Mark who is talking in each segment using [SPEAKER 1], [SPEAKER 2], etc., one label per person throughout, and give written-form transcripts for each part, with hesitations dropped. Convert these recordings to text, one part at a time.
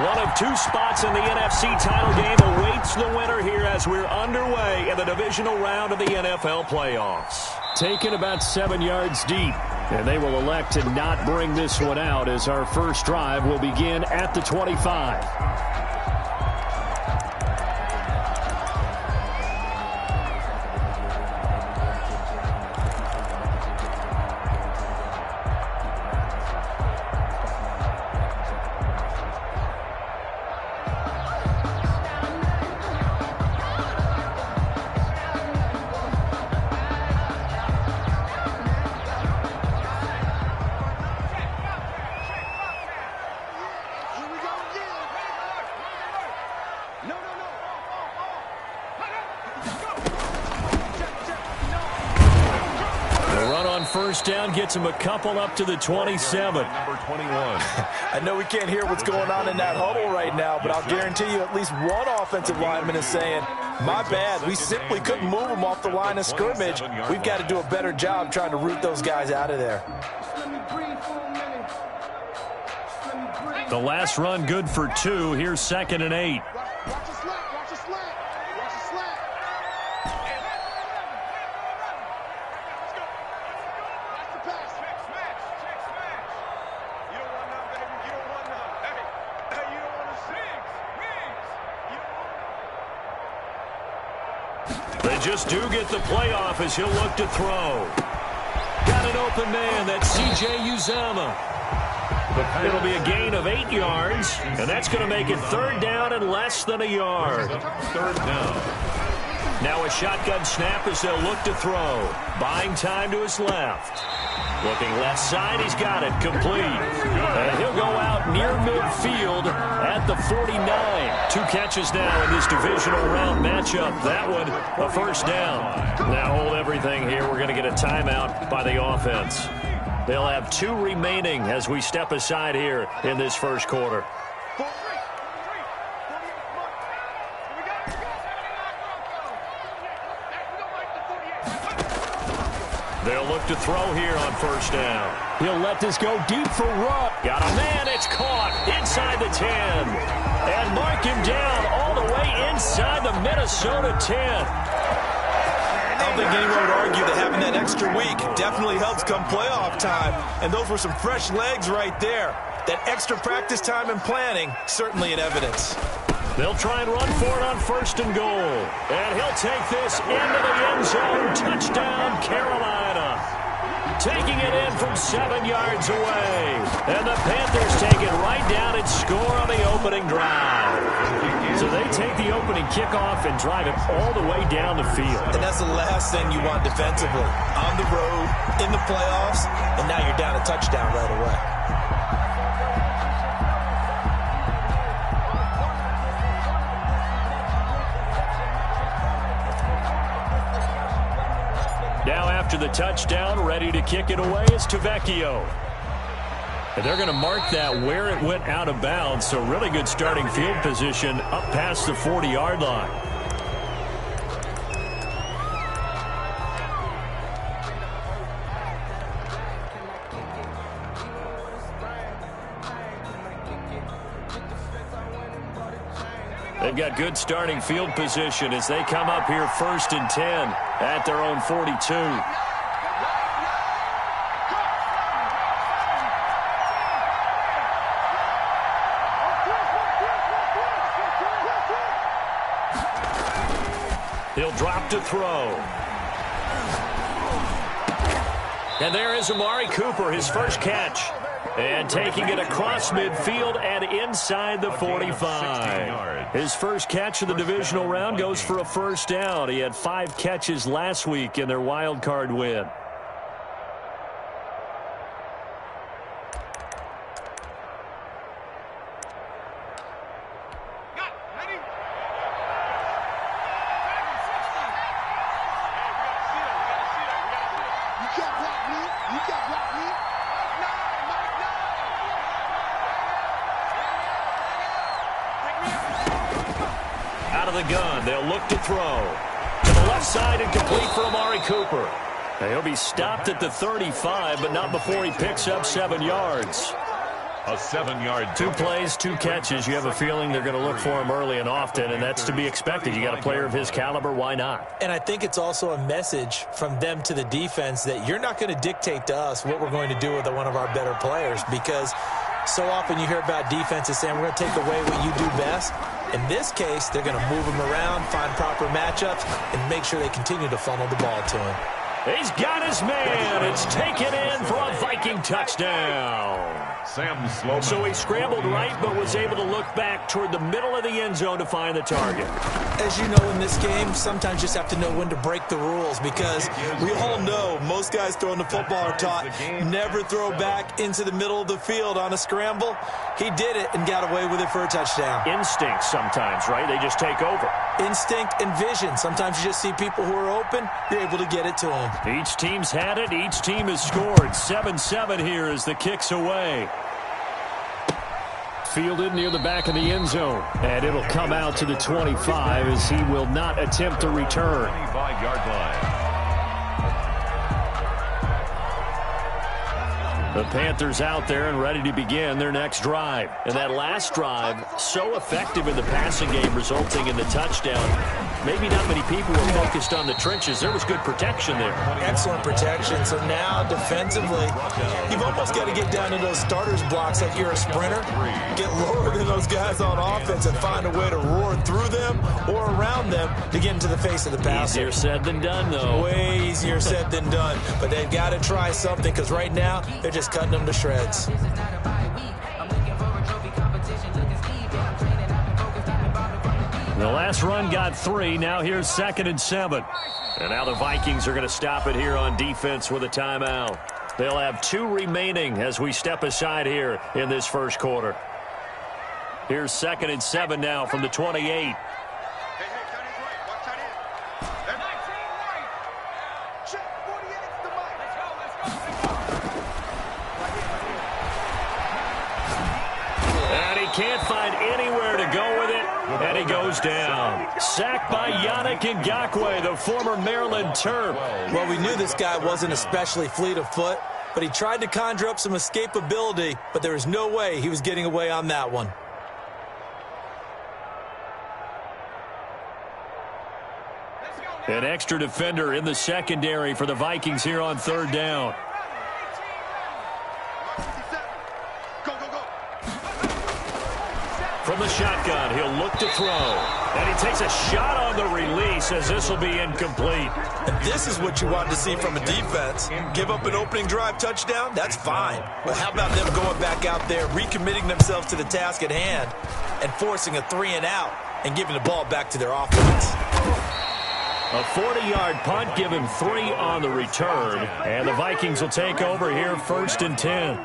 [SPEAKER 1] One of two spots in the NFC title game awaits the winner here as we're underway in the divisional round of the NFL playoffs.
[SPEAKER 2] Taken about 7 yards deep, and they will elect to not bring this one out as our first drive will begin at the 25. First down gets him a couple up to the 27.
[SPEAKER 3] Number 21.
[SPEAKER 4] I know we can't hear what's going on in that huddle right now, but I'll guarantee you at least one offensive lineman is saying, my bad, we simply couldn't move them off the line of scrimmage. We've got to do a better job trying to root those guys out of there.
[SPEAKER 2] The last run good for 2. Here's 2nd and 8.
[SPEAKER 1] They just do get the playoff as he'll look to throw. Got an open man. That's C.J. Uzomah. It'll be a gain of 8 yards, and that's going to make it 3rd down and less than a yard.
[SPEAKER 3] 3rd down.
[SPEAKER 1] Now a shotgun snap as they'll look to throw. Buying time to his left. Looking left side, he's got it complete. And he'll go out near midfield at the 49. 2 catches now in this divisional round matchup. That one, a first down. Now hold everything here. We're going to get a timeout by the offense. They'll have 2 remaining as we step aside here in this first quarter. They'll look to throw here on first down.
[SPEAKER 2] He'll let this go deep for Rupp.
[SPEAKER 1] Got a man. It's caught inside the 10. And mark him down all the way inside the Minnesota 10.
[SPEAKER 4] I don't think anyone would argue that having that extra week definitely helps come playoff time. And those were some fresh legs right there. That extra practice time and planning, certainly in evidence.
[SPEAKER 1] They'll try and run for it on 1st and goal. And he'll take this into the end zone. Touchdown, Carolina. Taking it in from 7 yards away. And the Panthers take it right down and score on the opening drive. So they take the opening kickoff and drive it all the way down the field.
[SPEAKER 4] And that's the last thing you want defensively. On the road, in the playoffs, and now you're down a touchdown right away.
[SPEAKER 1] Now after the touchdown, ready to kick it away is Tavecchio. And they're going to mark that where it went out of bounds. So really good starting field position up past the 40-yard line. They've got good starting field position as they come up here 1st and 10 at their own 42. He'll drop to throw. And there is Amari Cooper, his first catch. And taking it across midfield and inside the 45. His first catch of the divisional round goes for a first down. He had 5 catches last week in their wild card win. Out of the gun, they'll look to throw. To the left side and complete for Amari Cooper. Now he'll be stopped at the 35, but not before he picks up 7 yards.
[SPEAKER 3] A 7-yard.
[SPEAKER 2] 2 plays, 2 catches. You have a feeling they're going to look for him early and often, and that's to be expected. You got a player of his caliber, why not?
[SPEAKER 4] And I think it's also a message from them to the defense that you're not going to dictate to us what we're going to do with one of our better players, because so often you hear about defenses saying we're going to take away what you do best. In this case, they're going to move him around, find proper matchups, and make sure they continue to funnel the ball to him.
[SPEAKER 2] He's got his man. It's taken in for a Viking touchdown.
[SPEAKER 3] Sam Sloman.
[SPEAKER 2] So he scrambled right, but was able to look back toward the middle of the end zone to find the target.
[SPEAKER 4] As you know, in this game, sometimes you just have to know when to break the rules, because we all know most guys throwing the football are taught never throw back into the middle of the field on a scramble. He did it and got away with it for a touchdown.
[SPEAKER 2] Instinct sometimes, right? They just take over.
[SPEAKER 4] Instinct and vision. Sometimes you just see people who are open, you're able to get it to them.
[SPEAKER 2] Each team's had it. Each team has scored. 7-7 here as the kick's away. Fielded near the back of the end zone. And it'll come out to the 25 as he will not attempt to return.
[SPEAKER 3] 25-yard line.
[SPEAKER 2] The Panthers out there and ready to begin their next drive. And that last drive, so effective in the passing game, resulting in the touchdown. Maybe not many people were focused on the trenches. There was good protection there.
[SPEAKER 4] Excellent protection. So now, defensively, you've almost got to get down to those starters blocks like you're a sprinter. Get lower than those guys on offense and find a way to roar through them or around them to get into the face of the passer.
[SPEAKER 2] Easier said than done, though.
[SPEAKER 4] Way easier said than done. But they've got to try something, because right now, they're just cutting them to shreds.
[SPEAKER 2] The last run got 3. Now here's 2nd and 7. And now the Vikings are going to stop it here on defense with a timeout. They'll have 2 remaining as we step aside here in this first quarter. Here's 2nd and 7 now from the 28. Can't find anywhere to go with it, and he goes down. Sacked by Yannick Ngakoue, the former Maryland Terp.
[SPEAKER 4] Well, we knew this guy wasn't especially fleet of foot, but he tried to conjure up some escapability, but there was no way he was getting away on that one.
[SPEAKER 2] An extra defender in the secondary for the Vikings here on 3rd down. From the shotgun, he'll look to throw. And he takes a shot on the release as this will be incomplete.
[SPEAKER 4] And this is what you want to see from a defense. Give up an opening drive touchdown, that's fine. But how about them going back out there, recommitting themselves to the task at hand, and forcing a 3-and-out and giving the ball back to their offense.
[SPEAKER 2] A 40-yard punt, give him 3 on the return. And the Vikings will take over here 1st and 10.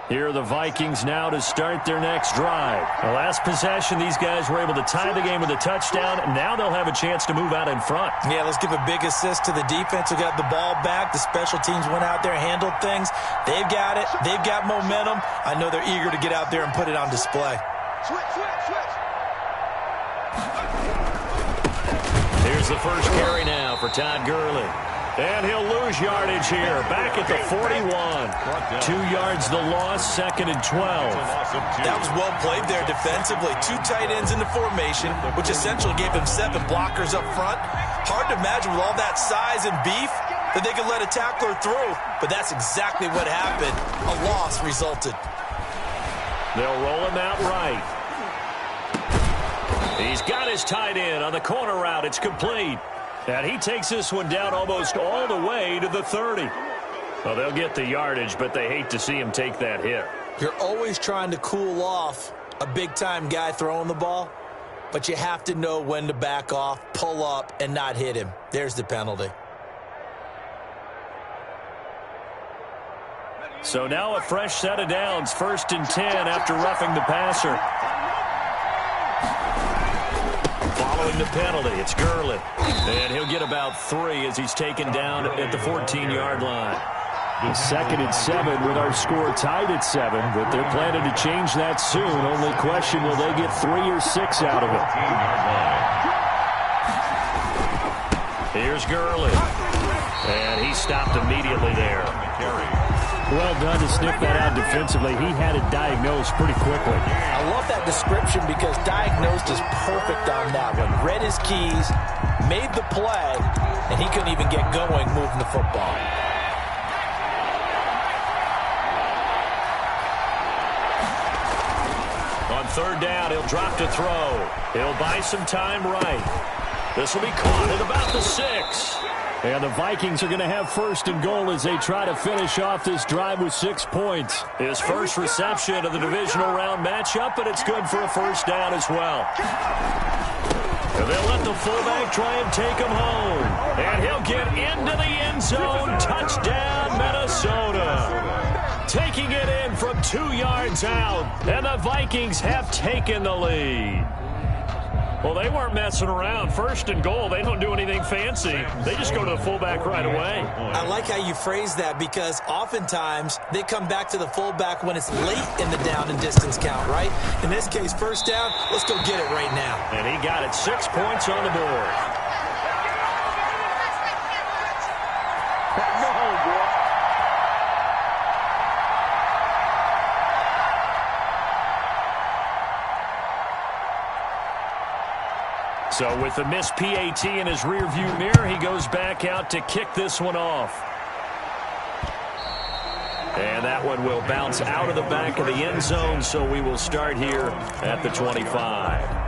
[SPEAKER 2] Here are the Vikings now to start their next drive. The last possession, these guys were able to tie the game with a touchdown, and now they'll have a chance to move out in front.
[SPEAKER 4] Yeah, let's give a big assist to the defense who got the ball back. The special teams went out there, handled things. They've got it. They've got momentum. I know they're eager to get out there and put it on display.
[SPEAKER 2] Here's the first carry now for Todd Gurley. And he'll lose yardage here. Back at the 41. 2 yards the loss, 2nd and 12.
[SPEAKER 4] That was well played there defensively. 2 tight ends in the formation, which essentially gave him 7 blockers up front. Hard to imagine with all that size and beef that they could let a tackler through. But that's exactly what happened. A loss resulted.
[SPEAKER 2] They'll roll him out right. He's got his tight end on the corner route. It's complete. And he takes this one down almost all the way to the 30. Well, they'll get the yardage, but they hate to see him take that hit.
[SPEAKER 4] You're always trying to cool off a big-time guy throwing the ball, but you have to know when to back off, pull up, and not hit him. There's the penalty.
[SPEAKER 2] So now a fresh set of downs, 1st and 10 after roughing the passer. Following the penalty, it's Gurley. And he'll get about 3 as he's taken down at the 14-yard line. Second and 7 with our score tied at 7, but they're planning to change that soon. Only question, will they get 3 or 6 out of it?
[SPEAKER 1] Here's Gurley. And he stopped immediately there.
[SPEAKER 2] Well done to sniff that out defensively. He had it diagnosed pretty quickly.
[SPEAKER 4] I love that description because diagnosed is perfect on that one. Read his keys, made the play, and he couldn't even get going moving the football.
[SPEAKER 1] On third down, he'll drop to throw. He'll buy some time right. This will be caught at about the 6.
[SPEAKER 2] And the Vikings are going to have first and goal as they try to finish off this drive with 6 points.
[SPEAKER 1] His first reception of the divisional round matchup, but it's good for a first down as well. And they'll let the fullback try and take him home. And he'll get into the end zone. Touchdown, Minnesota. Taking it in from 2 yards out. And the Vikings have taken the lead. Well, they weren't messing around. First and goal, they don't do anything fancy. They just go to the fullback right away.
[SPEAKER 4] I like how you phrase that because oftentimes they come back to the fullback when it's late in the down and distance count, right? In this case, first down, let's go get it right now.
[SPEAKER 1] And he got it 6 points on the board. So with the missed PAT in his rearview mirror, he goes back out to kick this one off. And that one will bounce out of the back of the end zone, so we will start here at the 25.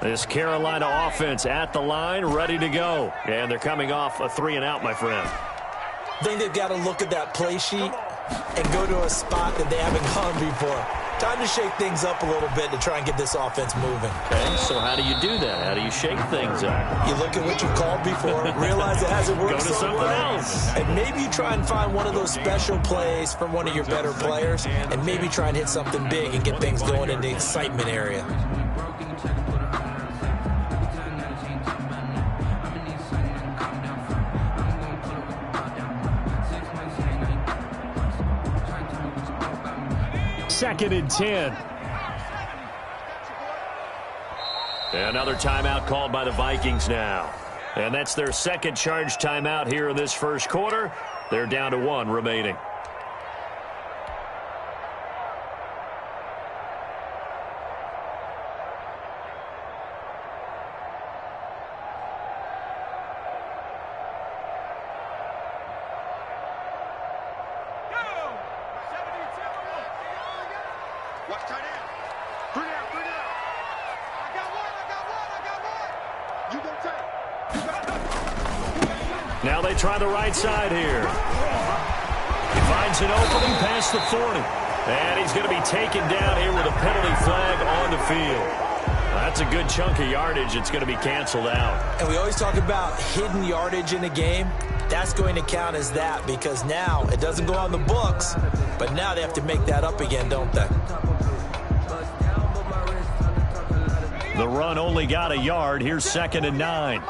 [SPEAKER 1] This Carolina offense at the line, ready to go. And they're coming off a 3-and-out, my friend.
[SPEAKER 4] I think they've got to look at that play sheet and go to a spot that they haven't gone before. Time to shake things up a little bit to try and get this offense moving.
[SPEAKER 1] Okay, so how do you do that? How do you shake things up?
[SPEAKER 4] You look at what you've called before, realize it hasn't worked
[SPEAKER 1] Go to
[SPEAKER 4] so
[SPEAKER 1] something
[SPEAKER 4] well,
[SPEAKER 1] else.
[SPEAKER 4] and maybe you try and find one of those special plays from one of your better players, and maybe try and hit something big and get things going in the excitement area.
[SPEAKER 2] Second and 10.
[SPEAKER 1] Another timeout called by the Vikings now. And that's their second charge timeout here in this first quarter. They're down to 1 remaining. Now they try the right side here. He finds an opening past the 40. And he's going to be taken down here with a penalty flag on the field. That's a good chunk of yardage. It's going to be canceled out.
[SPEAKER 4] And we always talk about hidden yardage in a game. That's going to count as that because now it doesn't go on the books, but now they have to make that up again, don't they?
[SPEAKER 2] The run only got a yard. Here's second and 9.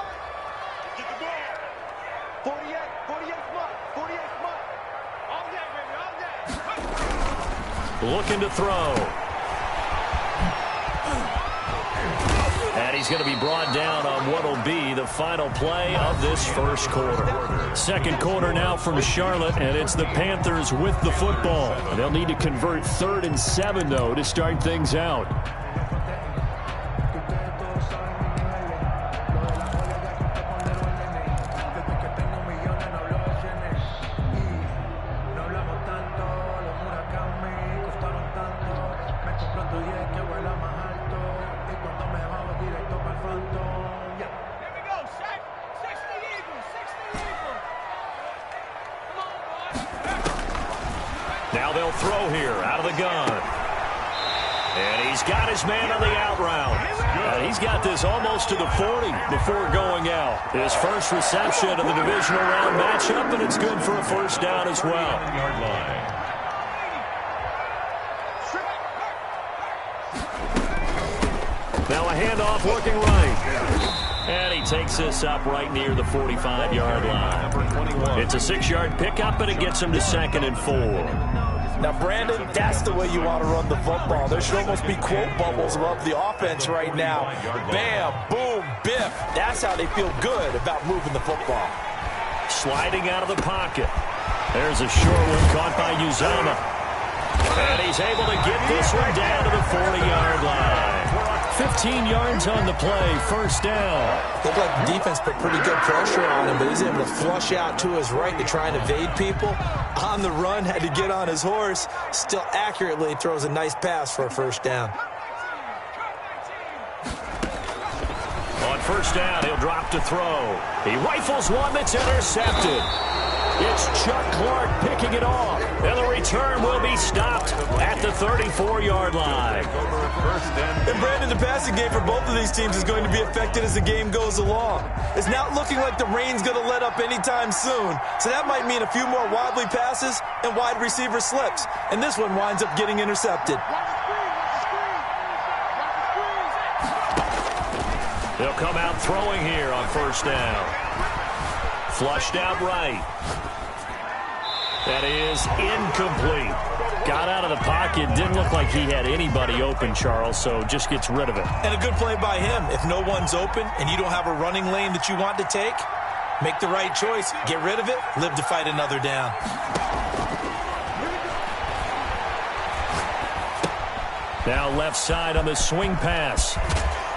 [SPEAKER 1] Looking to throw. And he's going to be brought down on what will be the final play of this first quarter.
[SPEAKER 2] Second quarter now from Charlotte, and it's the Panthers with the football. They'll need to convert 3rd and 7, though, to start things out.
[SPEAKER 1] Now they'll throw here out of the gun. And he's got his man on the out route. He's got this almost to the 40 before going out. His first reception of the divisional round matchup, and it's good for a first down as well.
[SPEAKER 2] Now a handoff looking right. And he takes this up right near the 45-yard line. It's a 6-yard pickup, and it gets him to 2nd and 4.
[SPEAKER 4] Now, Brandon, that's the way you want to run the football. There should almost be quote bubbles above the offense right now. Bam, boom, biff. That's how they feel good about moving the football.
[SPEAKER 2] Sliding out of the pocket. There's a short one caught by Uzomah. And he's able to get this one down to the 40-yard line. 15 yards on the play, first down.
[SPEAKER 4] Looked like the defense put pretty good pressure on him, but he's able to flush out to his right to try and evade people. On the run, had to get on his horse. Still accurately throws a nice pass for a first down.
[SPEAKER 2] On first down, he'll drop to throw. He rifles one that's intercepted. It's Chuck Clark picking it off. And the return will be stopped at the 34-yard line.
[SPEAKER 4] And Brandon, the passing game for both of these teams is going to be affected as the game goes along. It's not looking like the rain's going to let up anytime soon. So that might mean a few more wobbly passes and wide receiver slips. And this one winds up getting intercepted.
[SPEAKER 2] They'll come out throwing here on first down. Flushed out right. That is incomplete. Got out of the pocket. Didn't look like he had anybody open, Charles, so just gets rid of it.
[SPEAKER 4] And a good play by him. If no one's open and you don't have a running lane that you want to take, make the right choice. Get rid of it. Live to fight another down.
[SPEAKER 2] Now left side on the swing pass.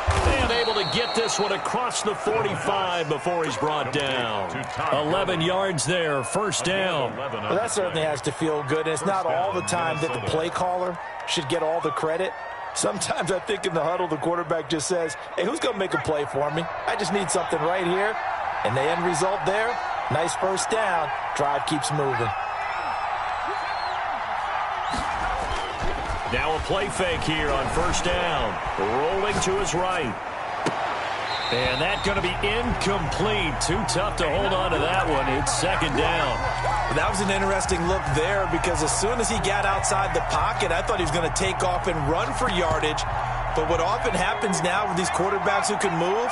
[SPEAKER 2] And able to get this one across the 45 before he's brought down. 11 yards there, first down.
[SPEAKER 4] Well, that certainly has to feel good. And it's not all the time that the play caller should get all the credit. Sometimes I think in the huddle, the quarterback just says, hey, who's going to make a play for me? I just need something right here. And the end result there, nice first down. Drive keeps moving.
[SPEAKER 2] Now a play fake here on first down. Rolling to his right. And that's going to be incomplete. Too tough to hold on to that one. It's second down.
[SPEAKER 4] That was an interesting look there because as soon as he got outside the pocket, I thought he was going to take off and run for yardage. But what often happens now with these quarterbacks who can move,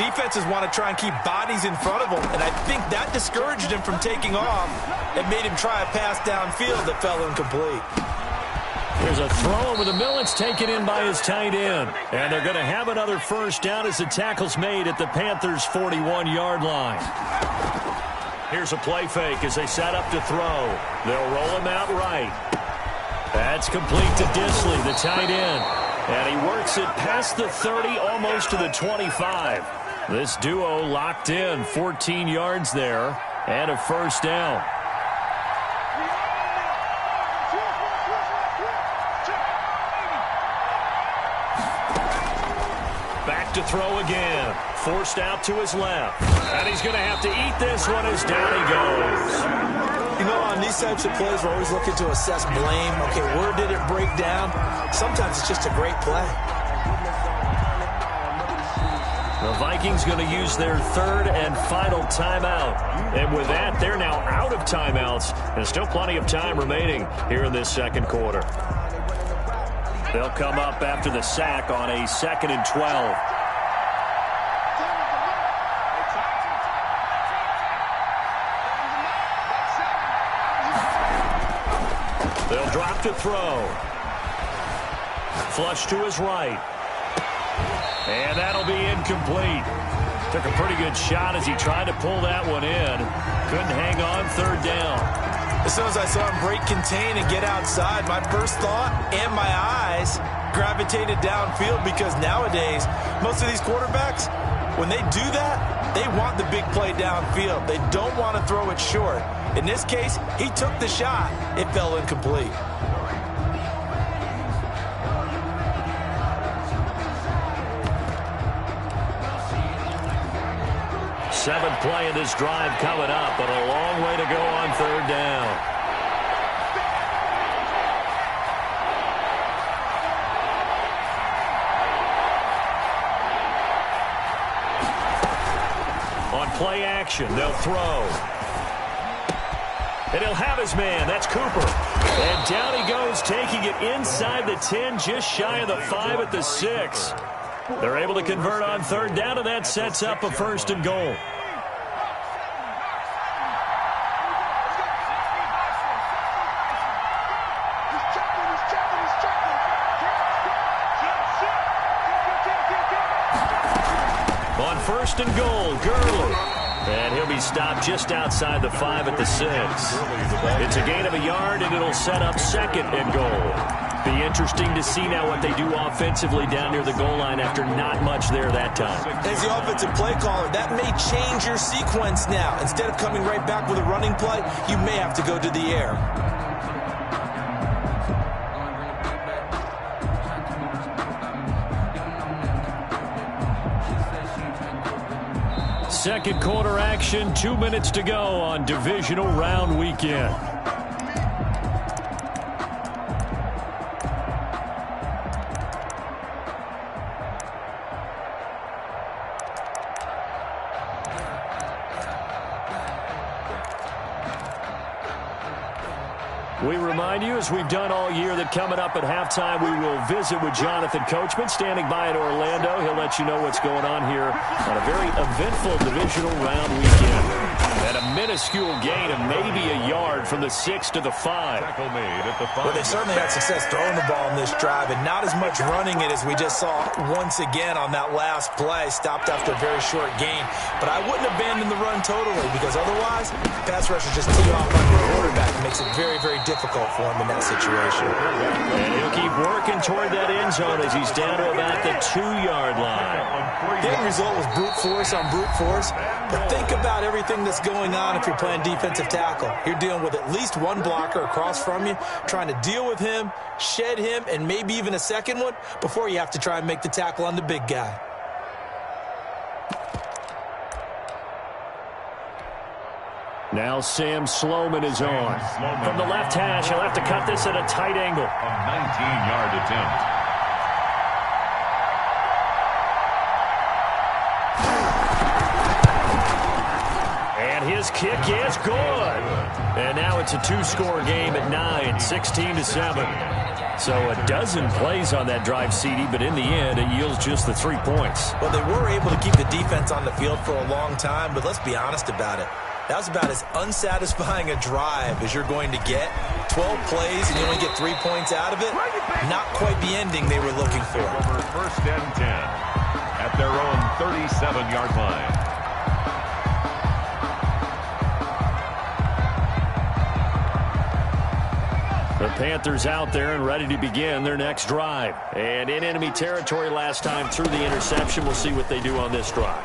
[SPEAKER 4] defenses want to try and keep bodies in front of them. And I think that discouraged him from taking off and made him try a pass downfield that fell incomplete.
[SPEAKER 2] There's a throw over the middle. It's taken in by his tight end. And they're going to have another first down as the tackle's made at the Panthers' 41-yard line. Here's a play fake as they set up to throw. They'll roll him out right. That's complete to Dissly, the tight end. And he works it past the 30, almost to the 25. This duo locked in, 14 yards there, and a first down. To throw again. Forced out to his left. And he's going to have to eat this one as down he goes.
[SPEAKER 4] You know, on these types of plays, we're always looking to assess blame. Okay, where did it break down? Sometimes it's just a great play.
[SPEAKER 2] The Vikings going to use their third and final timeout. And with that, they're now out of timeouts. And still plenty of time remaining here in this second quarter. They'll come up after the sack on a 2nd and 12. They'll drop to throw. Flush to his right. And that'll be incomplete. Took a pretty good shot as he tried to pull that one in. Couldn't hang on, third down.
[SPEAKER 4] As soon as I saw him break contain and get outside, my first thought and my eyes gravitated downfield because nowadays, most of these quarterbacks, when they do that, they want the big play downfield. They don't want to throw it short. In this case, he took the shot. It fell incomplete.
[SPEAKER 2] Seventh play of this drive coming up, but a long way to go on third down. On play action, they'll throw. And he'll have his man. That's Cooper. And down he goes, taking it inside the 10, just shy of the 5 at the 6. They're able to convert on third down, and that sets up a 1st and goal. On 1st and goal, Gurley. And he'll be stopped just outside the 5 at the 6. It's a gain of a yard, and it'll set up 2nd and goal. Be interesting to see now what they do offensively down near the goal line after not much there that time.
[SPEAKER 4] As the offensive play caller, that may change your sequence now. Instead of coming right back with a running play, you may have to go to the air.
[SPEAKER 2] Second quarter action, 2 minutes to go on divisional round weekend. We remind you, as we've done all year, that coming up at halftime, we will visit with Jonathan Coachman, standing by in Orlando. He'll let you know what's going on here on a very eventful divisional round weekend. And a minuscule gain of maybe a yard from the 6 to the 5.
[SPEAKER 3] Tackle made at the 5.
[SPEAKER 4] Well, they certainly had success throwing the ball in this drive, and not as much running it as we just saw once again on that last play. Stopped after a very short gain. But I wouldn't abandon the run totally, because otherwise, pass rushers just tee off on your quarterback. It makes it very, very difficult for him in that situation.
[SPEAKER 2] And he'll keep working toward that end zone as he's down to about the 2-yard line.
[SPEAKER 4] The end result was brute force on brute force. But think about everything that's going on if you're playing defensive tackle. You're dealing with at least one blocker across from you, trying to deal with him, shed him, and maybe even a second one before you have to try and make the tackle on the big guy.
[SPEAKER 2] Now Sam Sloman is on. From the left hash, he'll have to cut this at a tight angle.
[SPEAKER 3] A 19-yard attempt.
[SPEAKER 2] And his kick is good. And now it's a 2-score game at 9, 16-7. So a dozen plays on that drive, CD, but in the end, it yields just the 3 points.
[SPEAKER 4] Well, they were able to keep the defense on the field for a long time, but let's be honest about it. That was about as unsatisfying a drive as you're going to get. 12 plays and you only get 3 points out of it. Not quite the ending they were looking for.
[SPEAKER 3] Over 1st and 10 at their own 37-yard line.
[SPEAKER 2] The Panthers out there and ready to begin their next drive. And in enemy territory last time through the interception. We'll see what they do on this drive.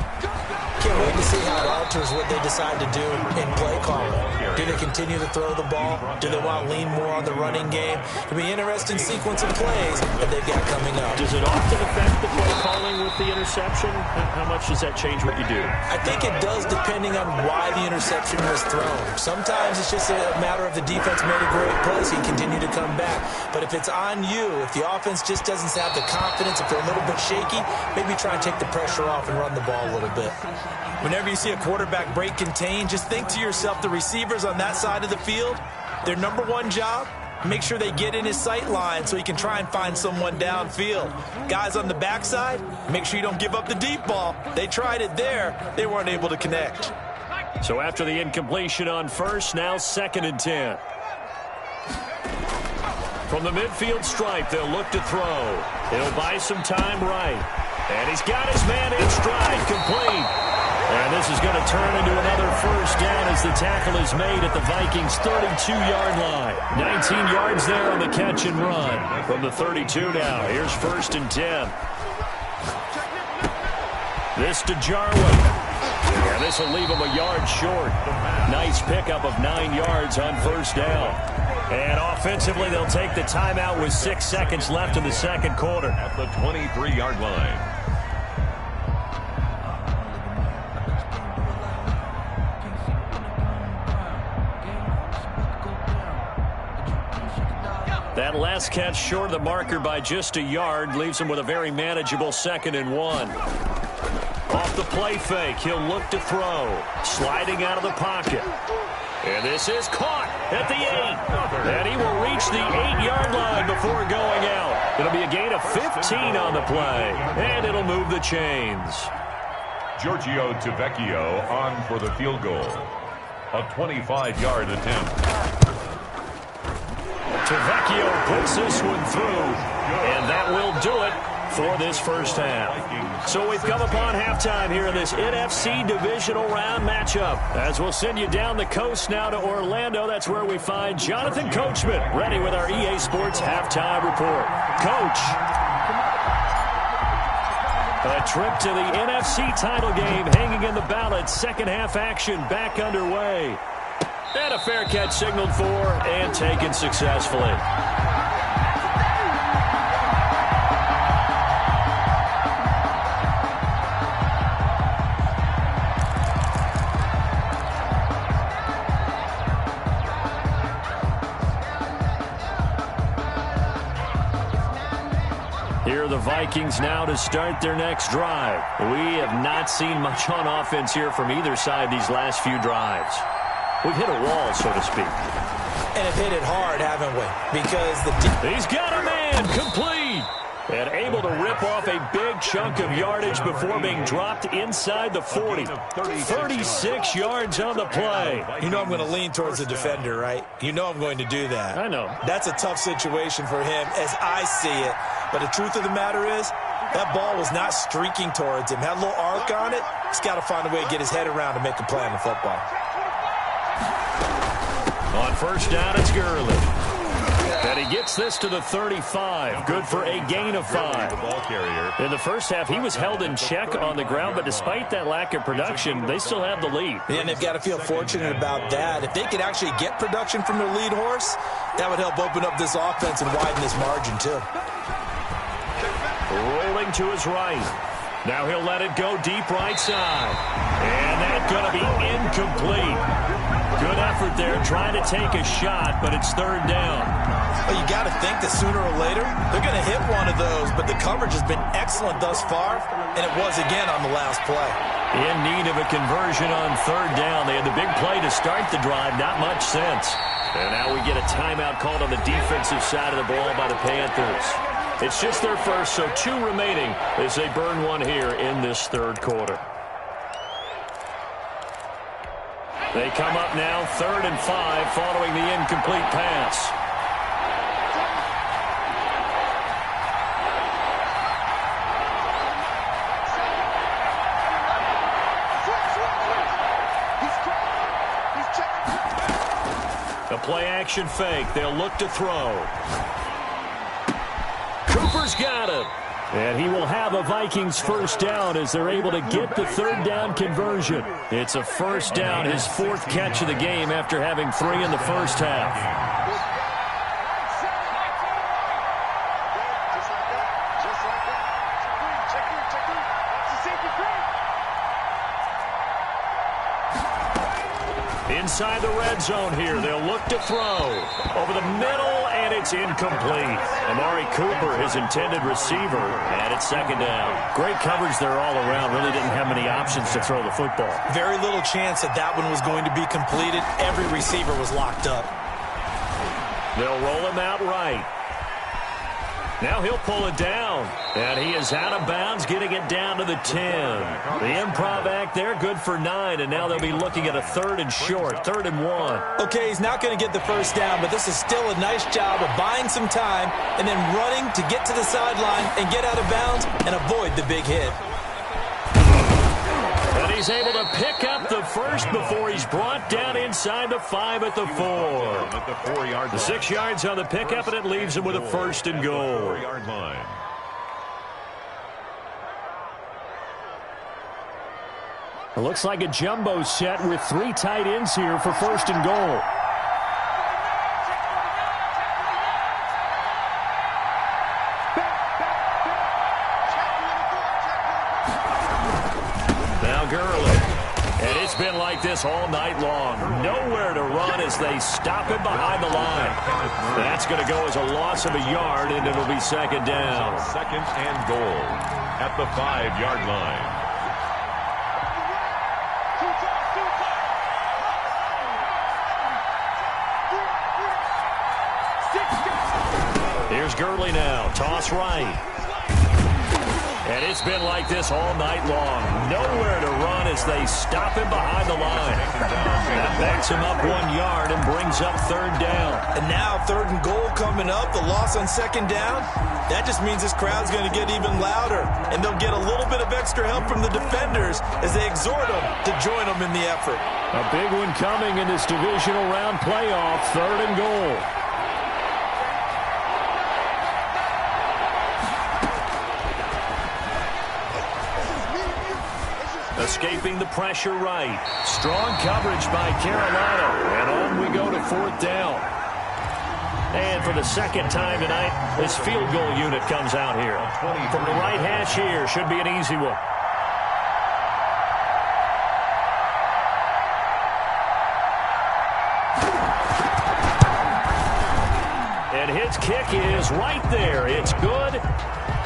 [SPEAKER 4] Can't wait to see how it alters what they decide to do in play calling. Do they continue to throw the ball? Do they want to lean more on the running game? It'll be an interesting sequence of plays that they've got coming up.
[SPEAKER 2] Does it often affect the play calling with the interception? How much does that change what you do?
[SPEAKER 4] I think it does, depending on why the interception was thrown. Sometimes it's just a matter of the defense made a great play, so you continue to come back. But if it's on you, if the offense just doesn't have the confidence, if they're a little bit shaky, maybe try and take the pressure off and run the ball a little bit. Whenever you see a quarterback break contain, just think to yourself, the receivers on that side of the field, their number one job, make sure they get in his sight line so he can try and find someone downfield. Guys on the backside, make sure you don't give up the deep ball. They tried it there. They weren't able to connect.
[SPEAKER 2] So after the incompletion on first, now 2nd and 10. From the midfield stripe, they'll look to throw. He'll buy some time right. And he's got his man in stride, complete. And this is going to turn into another 1st down as the tackle is made at the Vikings' 32-yard line. 19 yards there on the catch and run. From the 32 now, here's 1st and 10. This to Jarwin. And this will leave him a yard short. Nice pickup of 9 yards on 1st down. And offensively, they'll take the timeout with 6 seconds left in the second quarter.
[SPEAKER 3] At the 23-yard line.
[SPEAKER 2] That last catch short of the marker by just a yard leaves him with a very manageable 2nd and 1. Off the play fake, he'll look to throw. Sliding out of the pocket. And this is caught. at the 8. And he will reach the 8-yard line before going out. It'll be a gain of 15 on the play, and it'll move the chains.
[SPEAKER 3] Giorgio Tavecchio on for the field goal. A 25-yard attempt.
[SPEAKER 2] Tavecchio puts this one through, and that will do it for this first half. So we've come upon halftime here in this NFC divisional round matchup. As we'll send you down the coast now to Orlando, that's where we find Jonathan Coachman ready with our EA Sports halftime report. Coach. A trip to the NFC title game hanging in the balance. Second half action back underway. And a fair catch signaled for and taken successfully. Here are the Vikings now to start their next drive. We have not seen much on offense here from either side these last few drives. We've hit a wall, so to speak.
[SPEAKER 4] And have hit it hard, haven't we? Because
[SPEAKER 2] he's got a man complete. And able to rip off a big chunk of yardage before being dropped inside the 40. 36 yards on the play.
[SPEAKER 4] You know I'm going to lean towards the defender, right? You know I'm going to do that.
[SPEAKER 2] I know.
[SPEAKER 4] That's a tough situation for him as I see it. But the truth of the matter is, that ball was not streaking towards him. Had a little arc on it. He's got to find a way to get his head around to make a play on the football.
[SPEAKER 2] On first down, it's Gurley. And he gets this to the 35. Good for a gain of 5. In the first half, he was held in check on the ground, but despite that lack of production, they still have the lead.
[SPEAKER 4] And they've got to feel fortunate about that. If they could actually get production from their lead horse, that would help open up this offense and widen this margin, too.
[SPEAKER 2] Rolling to his right. Now he'll let it go deep right side. And that's going to be incomplete. Good effort there trying to take a shot, but it's third down.
[SPEAKER 4] Well, you got to think that sooner or later they're going to hit one of those, but the coverage has been excellent thus far, and it was again on the last play.
[SPEAKER 2] In need of a conversion on third down. They had the big play to start the drive, not much sense. And now we get a timeout called on the defensive side of the ball by the Panthers. It's just their first, so 2 remaining as they burn one here in this third quarter. They come up now 3rd and 5 following the incomplete pass. A play-action fake. They'll look to throw. Cooper's got it. And he will have a Vikings first down as they're able to get the third down conversion. It's a first down, his 4th catch of the game after having 3 in the first half. Inside the red zone here, they'll look to throw. Over the middle, and it's incomplete. Amari Cooper, his intended receiver, and it's 2nd down. Great coverage there all around. Really didn't have many options to throw the football.
[SPEAKER 4] Very little chance that that one was going to be completed. Every receiver was locked up.
[SPEAKER 2] They'll roll him out right. Now he'll pull it down. And he is out of bounds, getting it down to the 10. The improv act there, good for 9. And now they'll be looking at a 3rd and short, 3rd and 1.
[SPEAKER 4] Okay, he's not going to get the first down, but this is still a nice job of buying some time and then running to get to the sideline and get out of bounds and avoid the big hit.
[SPEAKER 2] And he's able to pick up the first before he's brought down inside the 5 at the 4. The 6 yards on the pickup, and it leaves him with a 1st and goal.
[SPEAKER 3] 4-yard line.
[SPEAKER 2] It looks like a jumbo set with 3 tight ends here for 1st and goal. Now Gurley. And it's been like this all night long. Nowhere to run as they stop him behind the line. That's going to go as a loss of a yard, and it'll be 2nd down.
[SPEAKER 3] 2nd and goal at the 5-yard line.
[SPEAKER 2] Here's Gurley now. Toss right. And it's been like this all night long. Nowhere to run as they stop him behind the line. That backs him up 1 yard and brings up third down.
[SPEAKER 4] And now 3rd and goal coming up. The loss on 2nd down. That just means this crowd's going to get even louder. And they'll get a little bit of extra help from the defenders as they exhort them to join them in the effort.
[SPEAKER 2] A big one coming in this divisional round playoff. 3rd and goal. Escaping the pressure right. Strong coverage by Carolina. And on we go to 4th down. And for the 2nd time tonight, this field goal unit comes out here. From the right hash here, should be an easy one. And his kick is right there. It's good.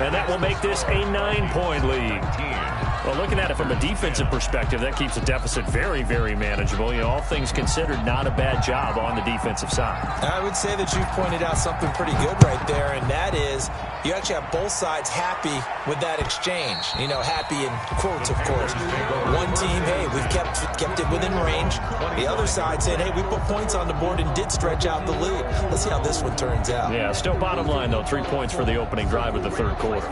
[SPEAKER 2] And that will make this a 9-point lead. Well, looking at it from a defensive perspective, that keeps the deficit very, very manageable. You know, all things considered, not a bad job on the defensive side.
[SPEAKER 4] I would say that you've pointed out something pretty good right there, and that is you actually have both sides happy with that exchange. You know, happy in quotes, of course. One team, hey, we've kept it within range. The other side saying, hey, we put points on the board and did stretch out the lead. Let's see how this one turns out.
[SPEAKER 2] Yeah, still bottom line, though, 3 points for the opening drive of the 3rd quarter.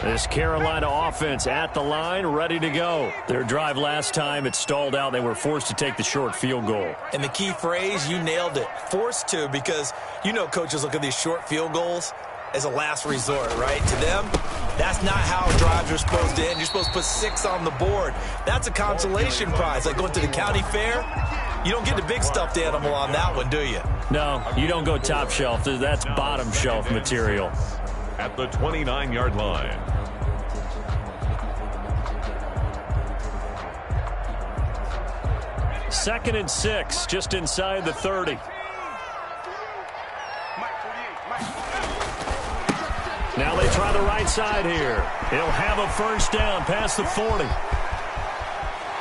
[SPEAKER 2] This Carolina offense at the line, ready to go. Their drive last time, it stalled out. They were forced to take the short field goal.
[SPEAKER 4] And the key phrase, you nailed it. Forced to, because you know coaches look at these short field goals as a last resort, right? To them, that's not how drives are supposed to end. You're supposed to put 6 on the board. That's a consolation prize. Like going to the county fair, you don't get the big stuffed animal on that one, do you?
[SPEAKER 2] No, you don't go top shelf. That's bottom shelf material.
[SPEAKER 3] At the 29-yard line.
[SPEAKER 2] Second and 6, just inside the 30. Now they try the right side here. He'll have a first down past the 40.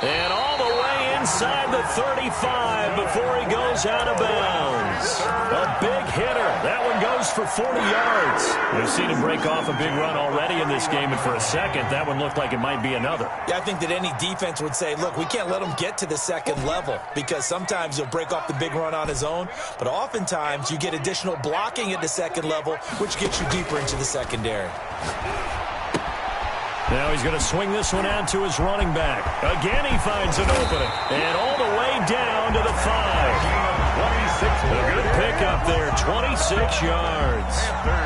[SPEAKER 2] And all the way inside the 35 before he goes out of bounds. A big hitter. That one goes for 40 yards. We've seen him break off a big run already in this game, and for a second, that one looked like it might be another.
[SPEAKER 4] Yeah, I think that any defense would say, look, we can't let him get to the 2nd level, because sometimes he'll break off the big run on his own, but oftentimes you get additional blocking at the 2nd level, which gets you deeper into the secondary.
[SPEAKER 2] Now he's going to swing this one out to his running back. Again, he finds an opening. And all the way down to the 5. A good pickup there, 26 yards.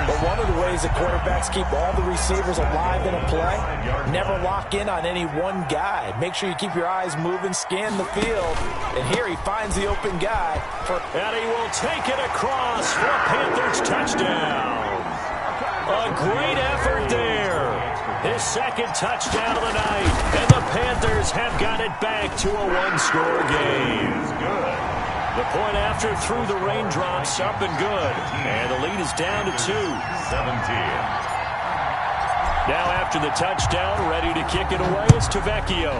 [SPEAKER 4] But one of the ways that quarterbacks keep all the receivers alive in a play, never lock in on any one guy. Make sure you keep your eyes moving, scan the field. And here he finds the open guy.
[SPEAKER 2] And he will take it across for a Panthers touchdown. A great effort there. His 2nd touchdown of the night. And the Panthers have got it back to a 1-score game. The point after through the raindrops, up and good. And the lead is down to 2. 17. Now after the touchdown, ready to kick it away is Tavecchio.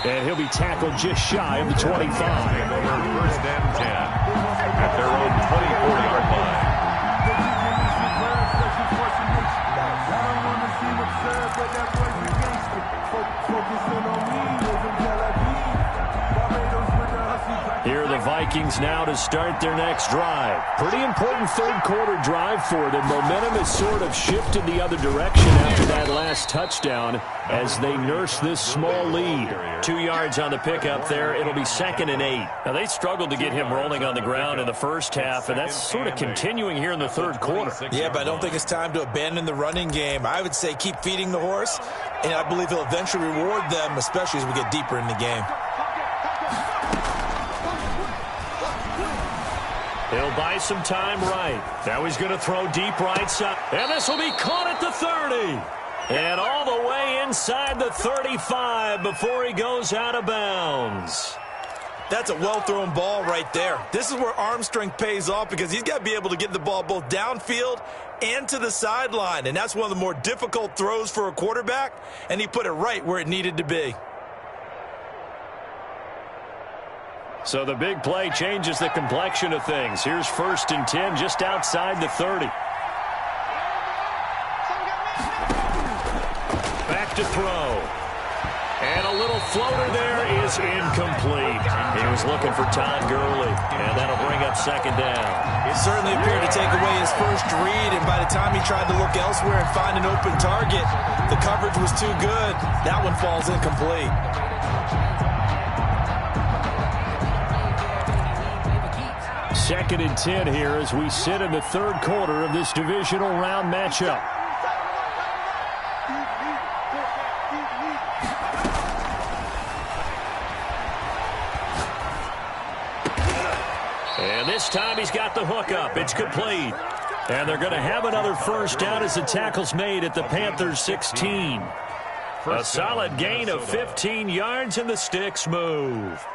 [SPEAKER 2] And he'll be tackled just shy of the 25.
[SPEAKER 3] First and 10 at their own 24-yard line.
[SPEAKER 2] Here are the Vikings now to start their next drive. Pretty important 3rd quarter drive for them. Momentum has sort of shifted the other direction after that last touchdown as they nurse this small lead. 2 yards on the pickup there. It'll be 2nd and 8. Now, they struggled to get him rolling on the ground in the first half, and that's sort of continuing here in the 3rd quarter.
[SPEAKER 4] Yeah, but I don't think it's time to abandon the running game. I would say keep feeding the horse, and I believe he'll eventually reward them, especially as we get deeper in the game.
[SPEAKER 2] He'll buy some time right. Now he's going to throw deep right side. And this will be caught at the 30. And all the way inside the 35 before he goes out of bounds.
[SPEAKER 4] That's a well-thrown ball right there. This is where arm strength pays off because he's got to be able to get the ball both downfield and to the sideline, and that's one of the more difficult throws for a quarterback, and he put it right where it needed to be.
[SPEAKER 2] So the big play changes the complexion of things. Here's 1st and 10 just outside the 30. Back to throw. And a little floater there is incomplete. He was looking for Todd Gurley, and that'll bring up 2nd down.
[SPEAKER 4] It certainly appeared to take away his first read, and by the time he tried to look elsewhere and find an open target, the coverage was too good. That one falls incomplete.
[SPEAKER 2] Second and 10 here as we sit in the 3rd quarter of this divisional round matchup. And this time he's got the hook up. It's complete. And they're going to have another first down as the tackle's made at the Panthers 16. A solid gain of 15 yards and the sticks move.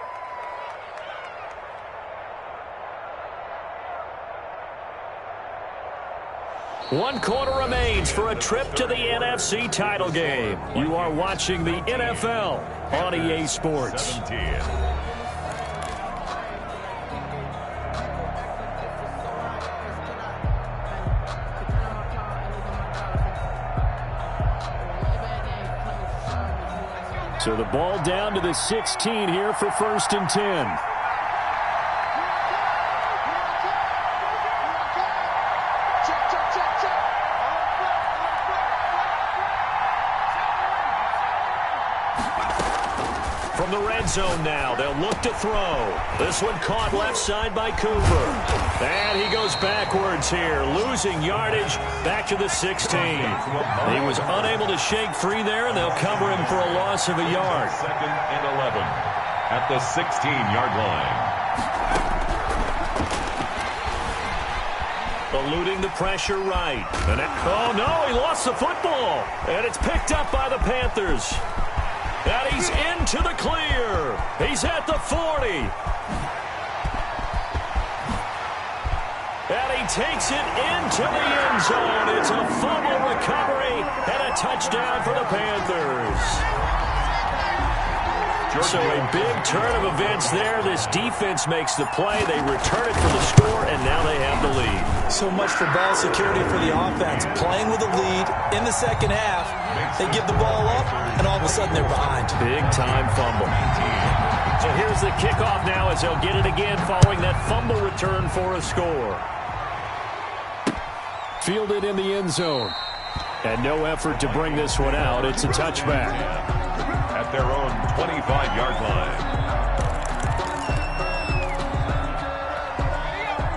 [SPEAKER 2] One quarter remains for a trip to the NFC title game. You are watching the NFL on EA Sports.
[SPEAKER 3] 17.
[SPEAKER 2] So the ball down to the 16 here for 1st and 10. From the red zone now, they'll look to throw. This one caught left side by Cooper. And he goes backwards here, losing yardage back to the 16. He was unable to shake free there, and they'll cover him for a loss of a yard.
[SPEAKER 3] 2nd and 11 at the 16-yard line.
[SPEAKER 2] Eluding the pressure right. And oh, no, he lost the football. And it's picked up by the Panthers. And he's into the clear. He's at the 40. And he takes it into the end zone. It's a fumble recovery and a touchdown for the Panthers. So a big turn of events there. This defense makes the play. They return it for the score, and now they have the lead.
[SPEAKER 4] So much for ball security for the offense. Playing with a lead in the second half, they give the ball up, and all of a sudden they're behind.
[SPEAKER 2] Big-time fumble. So here's the kickoff now as they'll get it again following that fumble return for a score. Fielded in the end zone. And no effort to bring this one out. It's a touchback.
[SPEAKER 3] At their own 25-yard line.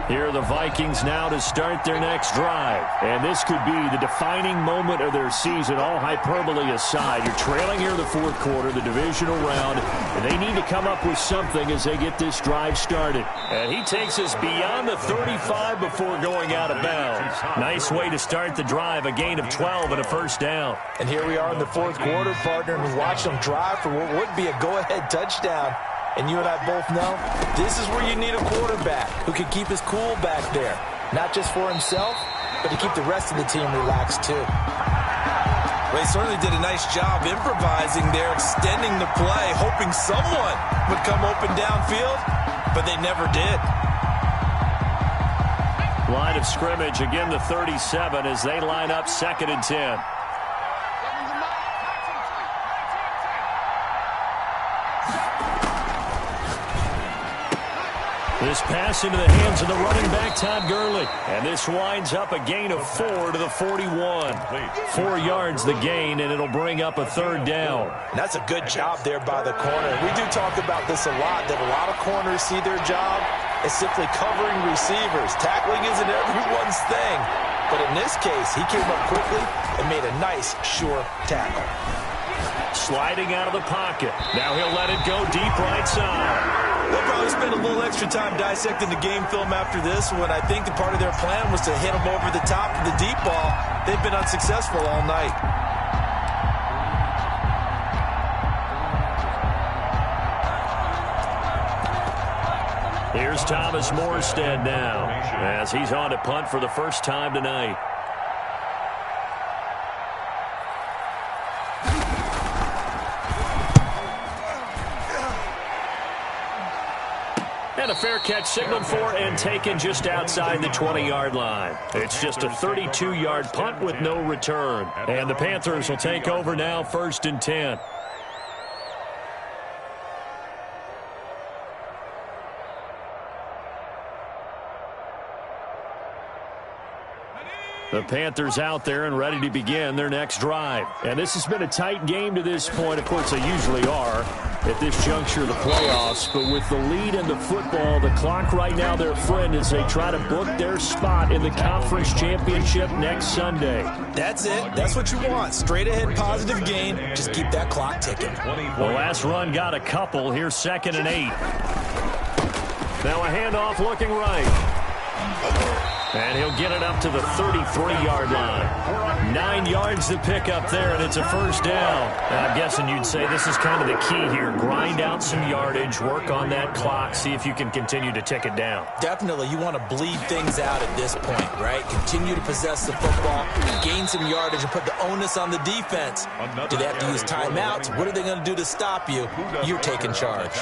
[SPEAKER 2] Here are the Vikings now to start their next drive. And this could be the defining moment of their season, all hyperbole aside. You're trailing here in the 4th quarter, the divisional round, and they need to come up with something as they get this drive started. And he takes us beyond the 35 before going out of bounds. Nice way to start the drive, a gain of 12 and a first down.
[SPEAKER 4] And here we are in the 4th quarter, partner, and we watch them drive for what would be a go-ahead touchdown. And you and I both know this is where you need a quarterback who can keep his cool back there. Not just for himself, but to keep the rest of the team relaxed too. Well, he certainly did a nice job improvising there, extending the play, hoping someone would come open downfield, but they never did.
[SPEAKER 2] Line of scrimmage, again the 37 as they line up 2nd and 10. This pass into the hands of the running back, Todd Gurley. And this winds up a gain of 4 to the 41. 4 yards the gain, and it'll bring up a 3rd down.
[SPEAKER 4] And that's a good job there by the corner. We do talk about this a lot, that a lot of corners see their job as simply covering receivers. Tackling isn't everyone's thing. But in this case, he came up quickly and made a nice, sure tackle.
[SPEAKER 2] Sliding out of the pocket. Now he'll let it go deep right side.
[SPEAKER 4] They'll probably spend a little extra time dissecting the game film after this when I think the part of their plan was to hit them over the top of the deep ball. They've been unsuccessful all night.
[SPEAKER 2] here's Thomas Morstead now as he's on to punt for the first time tonight. And a fair catch signaled for and taken just outside the 20-yard line. It's just a 32-yard punt with no return. And the Panthers will take over now, 1st and 10. The Panthers out there and ready to begin their next drive. And this has been a tight game to this point. Of course, they usually are at this juncture of the playoffs. But with the lead in the football, the clock right now their friend as they try to book their spot in the conference championship next Sunday.
[SPEAKER 4] That's it. That's what you want. Straight ahead positive gain. Just keep that clock ticking.
[SPEAKER 2] The last run got a couple. Here's 2nd and 8. Now a handoff looking right. And he'll get it up to the 33-yard line. 9 yards to pick up there, and it's a first down. And I'm guessing you'd say this is kind of the key here. Grind out some yardage, work on that clock, see if you can continue to tick it down.
[SPEAKER 4] Definitely. You want to bleed things out at this point, right? Continue to possess the football, gain some yardage, and put the onus on the defense. Do they have to use timeouts? What are they going to do to stop you? You're taking charge.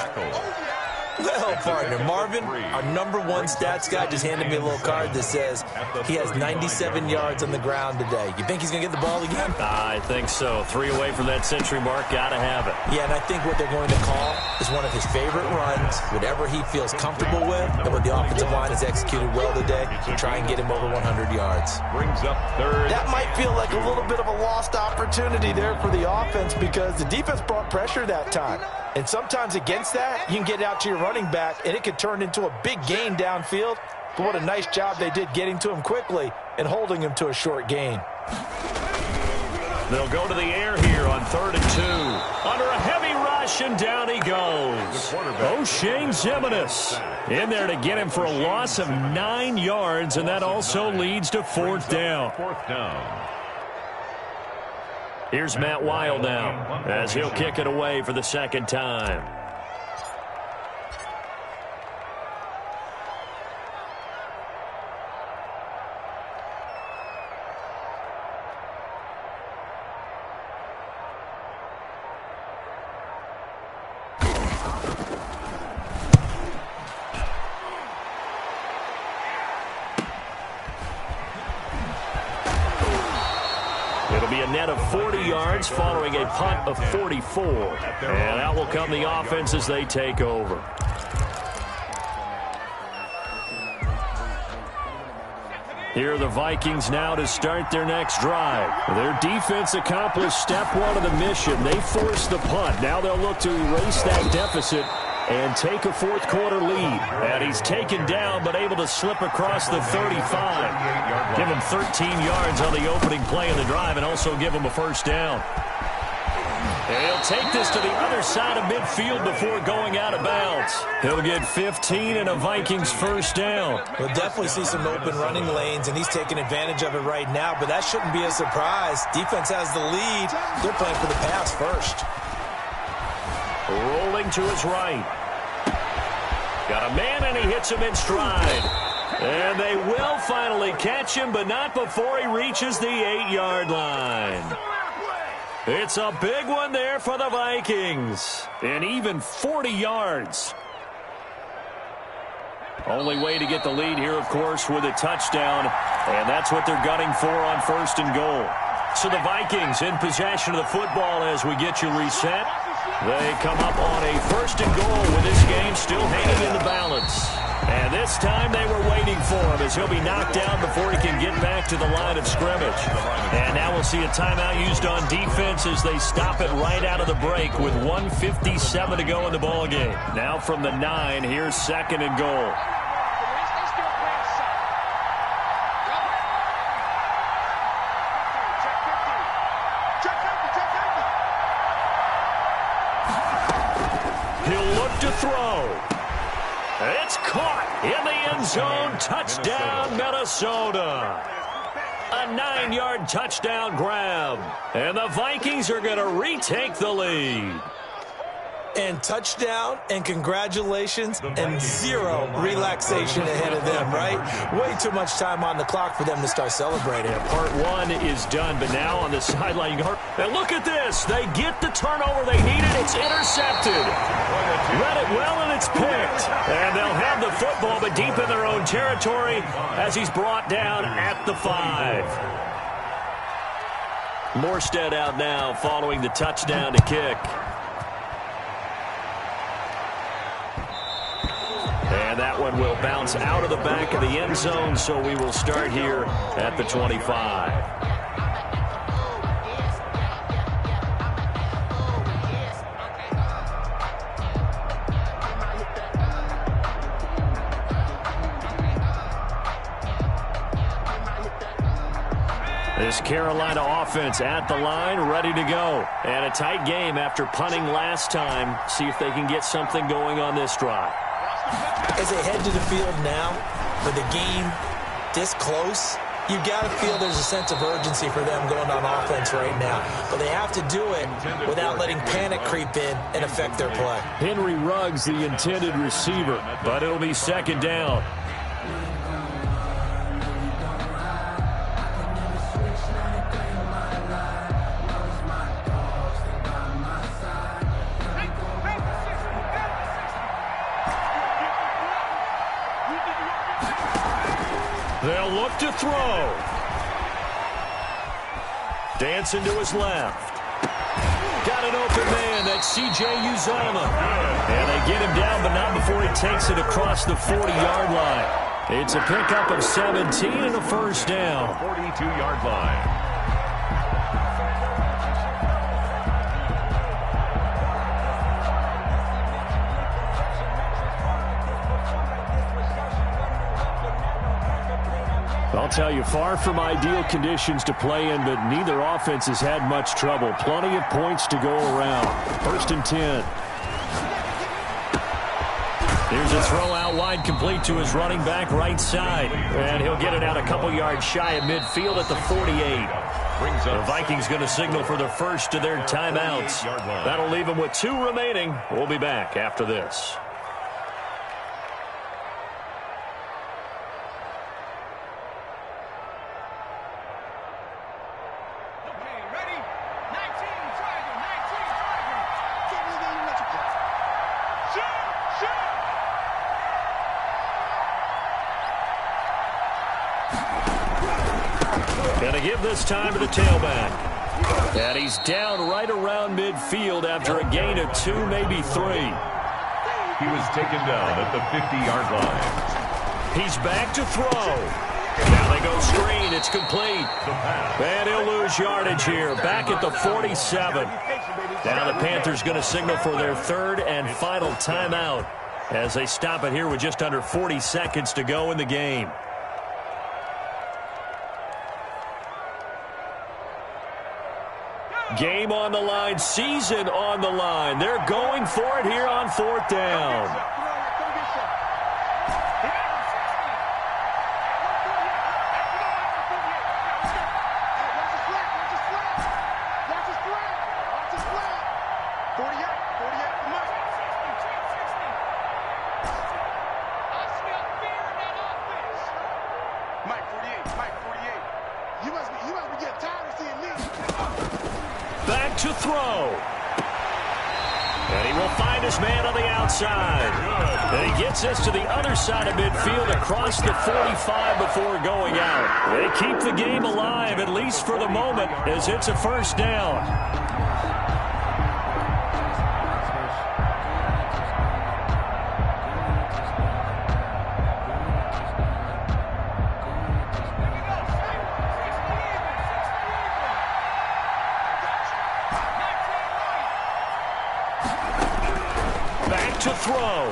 [SPEAKER 4] Well, partner, Marvin, our #1 stats guy, just handed me a little card that says he has 97 yards on the ground today. You think he's going to get the ball again?
[SPEAKER 2] I think so. 3 away from that century mark. Got to have it.
[SPEAKER 4] Yeah, and I think what they're going to call is one of his favorite runs, whatever he feels comfortable with, and what the offensive line has executed well today, to try and get him over 100 yards.
[SPEAKER 3] Brings up 3rd.
[SPEAKER 4] That might feel like a little bit of a lost opportunity there for the offense because the defense brought pressure that time. And sometimes against that, you can get out to your running back, and it could turn into a big gain downfield. But what a nice job they did getting to him quickly and holding him to a short gain.
[SPEAKER 2] They'll go to the air here on 3rd and 2. Under a heavy rush, and down he goes. O'Shane Ximines in there to get him for a loss of 9 yards, and that also leads to 4th down.
[SPEAKER 3] 4th down.
[SPEAKER 2] Here's Matt Wild now as he'll kick it away for the 2nd time. It'll be a net of 40 yards following a punt of 44. And out will come the offense as they take over. Here are the Vikings now to start their next drive. Their defense accomplished step 1 of the mission. They forced the punt. Now they'll look to erase that deficit and take a 4th quarter lead. And he's taken down but able to slip across the 35. Give him 13 yards on the opening play of the drive and also give him a first down. And he'll take this to the other side of midfield before going out of bounds. He'll get 15 and a Vikings first down.
[SPEAKER 4] We'll definitely see some open running lanes, and he's taking advantage of it right now, but that shouldn't be a surprise. Defense has the lead. They're playing for the pass first.
[SPEAKER 2] Rolling to his right. Got a man, and he hits him in stride. And they will finally catch him, but not before he reaches the 8-yard line. It's a big one there for the Vikings. And even 40 yards. Only way to get the lead here, of course, with a touchdown. And that's what they're gunning for on 1st and goal. So the Vikings in possession of the football as we get you reset. They come up on a 1st and goal with this game still hanging in the balance. And this time they were waiting for him as he'll be knocked down before he can get back to the line of scrimmage. And now we'll see a timeout used on defense as they stop it right out of the break with 1:57 to go in the ballgame. Now from the 9, here's 2nd and goal. He'll look to throw. It's caught in the end zone. Touchdown, Minnesota. A 9-yard touchdown grab. And the Vikings are going to retake the lead.
[SPEAKER 4] And touchdown and congratulations and zero relaxation ahead of them, right? Way too much time on the clock for them to start celebrating.
[SPEAKER 2] Yeah, part one is done, but now on the sideline, you can hear, and look at this. They get the turnover they needed. It's intercepted. Read it well, and it's picked. And they'll have the football, but deep in their own territory as he's brought down at the 5. Morstead out now following the touchdown to kick. And that one will bounce out of the back of the end zone, so we will start here at the 25. This Carolina offense at the line, ready to go. And a tight game after punting last time. See if they can get something going on this drive.
[SPEAKER 4] As they head to the field now, with the game this close, you've got to feel there's a sense of urgency for them going on offense right now. But they have to do it without letting panic creep in and affect their play.
[SPEAKER 2] Henry Ruggs, the intended receiver, but it'll be second down. They'll look to throw. Dancing to his left. Got an open man. That's C.J. Uzomah. And they get him down, but not before he takes it across the 40-yard line. It's a pickup of 17 and a first down.
[SPEAKER 3] 42-yard line.
[SPEAKER 2] I'll tell you, far from ideal conditions to play in, but neither offense has had much trouble. Plenty of points to go around. First and 10. Here's a throw out wide, complete to his running back right side. And he'll get it out a couple yards shy of midfield at the 48. The Vikings going to signal for the first of their timeouts. That'll leave them with 2 remaining. We'll be back after this. Going to give this time to the tailback. And he's down right around midfield after a gain of 2, maybe 3.
[SPEAKER 3] He was taken down at the 50-yard line.
[SPEAKER 2] He's back to throw. Now they go screen. It's complete. And he'll lose yardage here. Back at the 47. Now the Panthers going to signal for their 3rd and final timeout as they stop it here with just under 40 seconds to go in the game. Game on the line, season on the line. They're going for it here on 4th down. Back to throw. And he will find his man on the outside. And he gets this to the other side of midfield across the 45 before going out. They keep the game alive, at least for the moment, as it's a first down. To throw.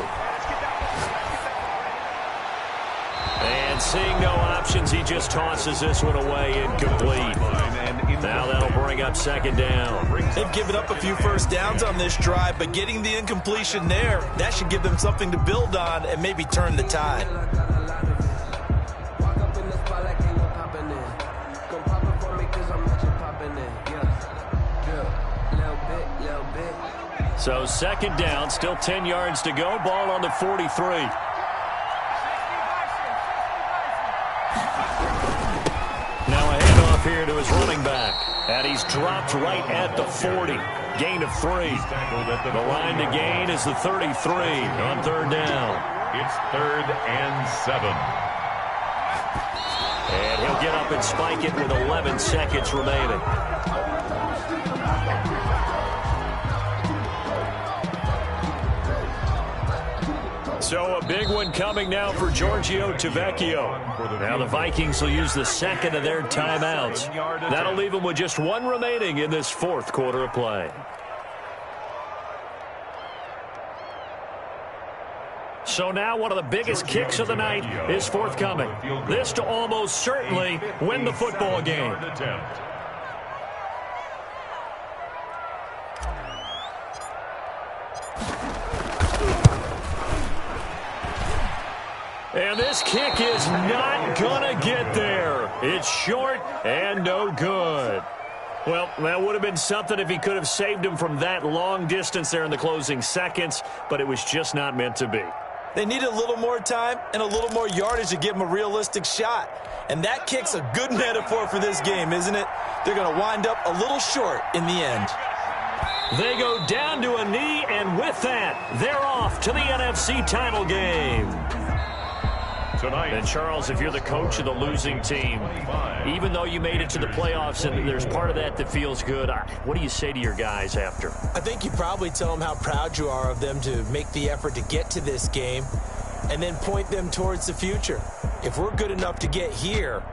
[SPEAKER 2] And seeing no options, he just tosses this one away, incomplete. Now that'll bring up second down.
[SPEAKER 4] They've given up a few first downs on this drive, but getting the incompletion there, that should give them something to build on and maybe turn the tide.
[SPEAKER 5] Little bit.
[SPEAKER 2] So second down, still 10 yards to go. Ball on the 43. Now a handoff here to his running back. And he's dropped right at the 40. Gain of 3. The line to gain is the 33 on third down.
[SPEAKER 3] It's 3rd and 7.
[SPEAKER 2] And he'll get up and spike it with 11 seconds remaining. So a big one coming now for Giorgio Tavecchio. Now the Vikings will use the second of their timeouts. That'll leave them with just one remaining in this fourth quarter of play. So now one of the biggest kicks of the night is forthcoming. This to almost certainly win the football game. And this kick is not gonna get there. It's short and no good. Well, that would have been something if he could have saved him from that long distance there in the closing seconds, but it was just not meant to be.
[SPEAKER 4] They need a little more time and a little more yardage to give him a realistic shot. And that kick's a good metaphor for this game, isn't it? They're going to wind up a little short in the end.
[SPEAKER 2] They go down to a knee, and with that, they're off to the NFC title game. And Charles, if you're the coach of the losing team, even though you made it to the playoffs and there's part of that that feels good, what do you say to your guys after?
[SPEAKER 5] I think you probably tell them how proud you are of them to make the effort to get to this game and then point them towards the future. If we're good enough to get here,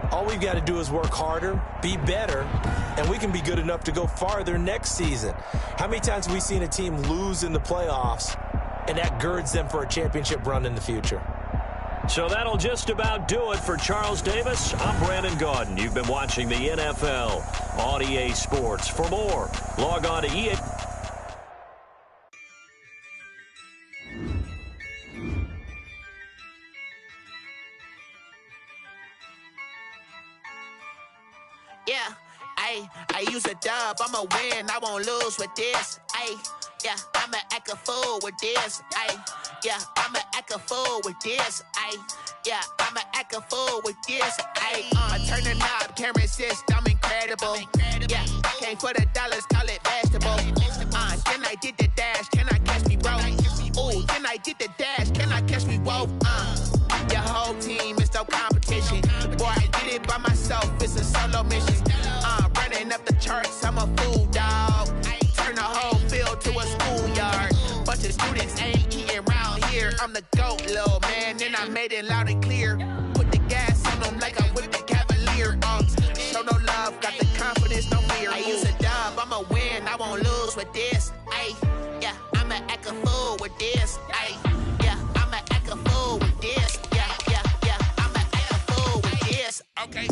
[SPEAKER 5] all we've got to do is work harder, be better, and we can be good enough to go farther next season. How many times have we seen a team lose in the playoffs, and that girds them for a championship run in the future?
[SPEAKER 2] So that'll just about do it for Charles Davis. I'm Brandon Gaudin. You've been watching the NFL on EA Sports. For more, log on to EA.
[SPEAKER 6] Yeah, I use a dub. I'ma win. I won't lose with this. Yeah, I'ma act a fool with this. Yeah, I'ma act a fool with this. Yeah, I'ma act a fool with this. I turn the knob, camera assist, I'm incredible. Yeah, came for the dollars, call it vegetable. Then I did the dash, can I catch me, bro? Ooh, then I did the dash, can I catch me, whoa? Your whole team is no competition. Boy, I did it by myself, it's a solo mission. Running up the charts, I'm a fool, dog. Turn the whole field to a schoolyard. Bunch of students ain't eating round here. I'm the GOAT, little man, and I made it loud and clear. Put the gas on them like I'm with the Cavalier. Show no love, got the confidence, no fear. I use a dub, I'ma win, I won't lose with this. Yeah, I'ma act a fool with this. Yeah, I'ma act a fool with this. Yeah, I'ma act a fool with this. Okay.